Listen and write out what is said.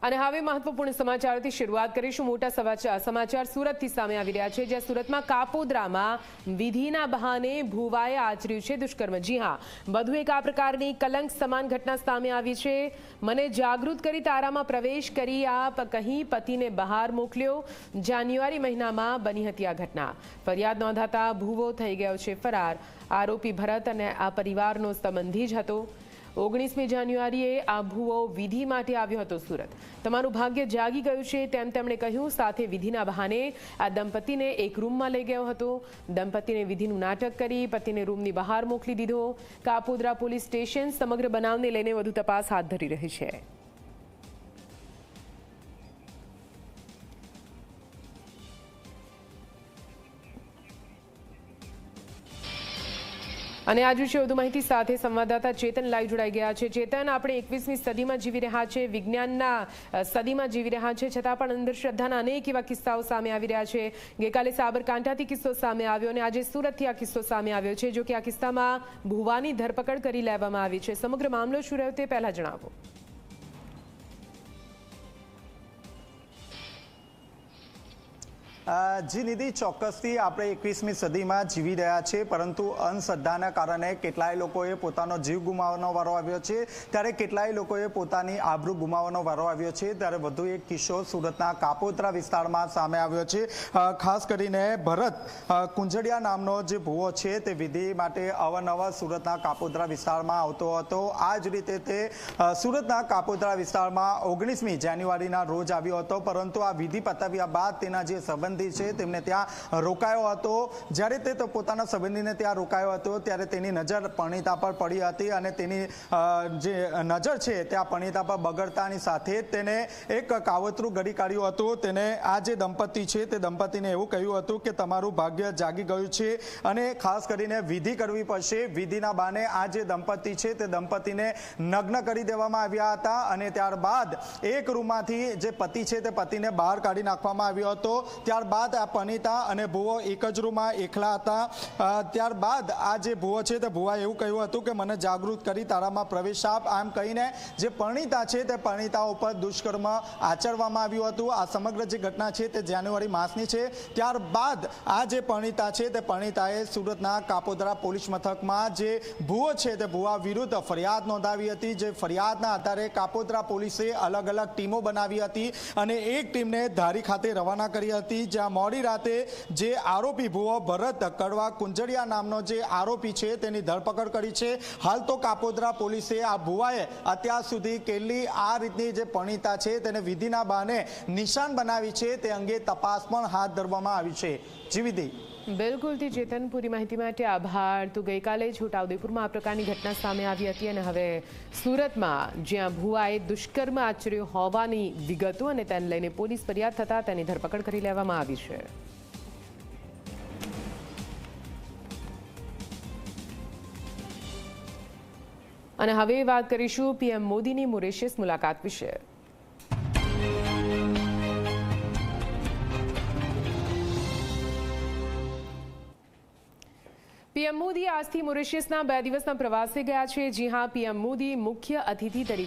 અને હવે મહત્વપૂર્ણ સમાચારોથી શરૂઆત કરીશું। મોટા સમાચાર સુરતથી સામે આવી રહ્યા છે, જ્યાં સુરતમાં કાપોદ્રામાં વિધિના બહાને ભુવાએ આચર્યું છે દુષ્કર્મ। જી હા, વધુ એક આ પ્રકારની કલંક સમાન ઘટના સામે આવી છે। મને જાગૃત કરી તારામાં પ્રવેશ કરી આપ કહી પતિને બહાર મોકલ્યો। જાન્યુઆરી મહિનામાં બની હતી આ ઘટના। ફરિયાદ નોંધાતા ભુવો થઈ ગયો છે ફરાર। આરોપી ભરત અને આ પરિવારનો સંબંધી જ હતો। 19મી જાન્યુઆરીએ આ ભુવો વિધિ માટે આવ્યો હતો સુરત। તમારું ભાગ્ય જાગી ગયું છે તેમ તેમણે કહ્યું। સાથે વિધિના બહાને આ દંપતીને એક રૂમમાં લઈ ગયો હતો। દંપતીને વિધિનું નાટક કરી પતિને રૂમની બહાર મોકલી દીધો। કાપોદ્રા પોલીસ સ્ટેશન સમગ્ર બનાવને લઈને વધુ તપાસ હાથ ધરી રહી છે। અને આજ વિશે વધુ માહિતી સાથે સંવાદદાતા ચેતન લાઈવ જોડાઈ ગયા છે। ચેતન, આપણે 21મી સદીમાં જીવી રહ્યા છે, વિજ્ઞાનના સદીમાં જીવી રહ્યા છે, છતાં પણ અંધશ્રદ્ધાના અનેક એવા કિસ્સાઓ સામે આવી રહ્યા છે। ગઈકાલે સાબરકાંઠાથી કિસ્સો સામે આવ્યો અને આજે સુરતથી આ કિસ્સો સામે આવ્યો છે। જો કે આ કિસ્સામાં ભુવાની ધરપકડ કરી લેવામાં આવી છે। સમગ્ર મામલો શું રહ્યો તે પહેલા જણાવો। જી નિધિ, ચોક્કસથી આપણે 21મી સદીમાં જીવી રહ્યા છે, પરંતુ અંધશ્રદ્ધાના કારણે કેટલાય લોકોએ પોતાનો જીવ ગુમાવવાનો વારો આવ્યો છે, ત્યારે કેટલાય લોકોએ પોતાની આબરૂ ગુમાવવાનો વારો આવ્યો છે। ત્યારે વધુ એક કિસ્સો સુરતના કાપોદ્રા વિસ્તારમાં સામે આવ્યો છે। ખાસ કરીને ભરત કુંજડિયા નામનો જે ભુવો છે તે વિધિ માટે અવારનવાર સુરતના કાપોદ્રા વિસ્તારમાં આવતો હતો। આ જ રીતે તે સુરતના કાપોદ્રા વિસ્તારમાં 19મી જાન્યુઆરીના રોજ આવ્યો હતો, પરંતુ આ વિધિ પતાવ્યા બાદ તેના જે સંબંધી છે તેમને ત્યાં રોકાયો હતો। જ્યારે તે પોતાના સંબંધીને ત્યાં રોકાયો હતો ત્યારે તેની નજર પરણિતા પર પડી હતી અને તેની જે નજર છે ત્યાં પરણિતા પર બગડતાની સાથે તેને એક કાવતરું ઘડી કાઢ્યું હતું। તેને આ જે દંપતી છે તે દંપતીને એવું કહ્યું હતું કે તમારું ભાગ્ય જાગી ગયું છે અને ખાસ કરીને વિધિ કરવી પડશે। વિધિના બહાને આ જે દંપતી છે તે દંપતીને નગ્ન કરી દેવામાં આવ્યા હતા અને ત્યારબાદ એક રૂમમાંથી જે પતિ છે તે પતિને બહાર કાઢી નાખવામાં આવ્યો હતો। ત્યારબાદ આ પરણિતા અને ભુવો એક જ રૂમમાં એકલા હતા। ત્યારબાદ આ જે ભુવો છે તે ભુવાએ એવું કહ્યું હતું કે મને જાગૃત કરી તારામાં પ્રવેશ આપ, આમ કહીને જે પરણિતા છે તે પરણિતા ઉપર દુષ્કર્મ આચરવામાં આવ્યું હતું। આ સમગ્ર જે ઘટના છે તે જાન્યુઆરી માસની છે। ત્યારબાદ આ જે પરણિતા છે તે પરણિતાએ સુરતના કાપોદ્રા પોલીસ મથકમાં જે ભુવો છે તે ભુવા વિરુદ્ધ ફરિયાદ નોંધાવી હતી। જે ફરિયાદના આધારે કાપોદ્રા પોલીસે અલગ અલગ ટીમો બનાવી હતી અને એક ટીમને ધારી ખાતે રવાના કરી હતી, જ્યાં મોડી રાતે જે આરોપી ભુવો ભરત કડવા કુંજડિયા નામનો જે આરોપી છે તેની ધરપકડ કરી છે। હાલ તો કાપોદ્રા પોલીસે આ ભુવાએ અત્યાર સુધી કેટલી આ રીતની જે પરણિતા છે તેને વિધિના બહાને નિશાન બનાવી છે તે અંગે તપાસ પણ હાથ ધરવામાં આવી છે। જીવિદી, બિલકુલથી ચેતન, પૂરી માહિતી માટે આભાર। તો ગઈકાલે છોટાઉદેપુરમાં આ પ્રકારની ઘટના સામે આવી હતી અને હવે સુરતમાં જ્યાં ભુવાએ દુષ્કર્મ આચર્યું હોવાની વિગતો અને તેને લઈને પોલીસ ફરિયાદ થતાં તેની ધરપકડ કરી લેવામાં આવી છે। અને હવે વાત કરીશું પીએમ મોદીની મોરેશિયસ મુલાકાત વિશે। પીએમ મોદી આજથી મોરેશિયસના 2 દિવસના પ્રવાસે ગયા છે। જી હા, પીએમ મોદી મુખ્ય અતિથિ તરીકે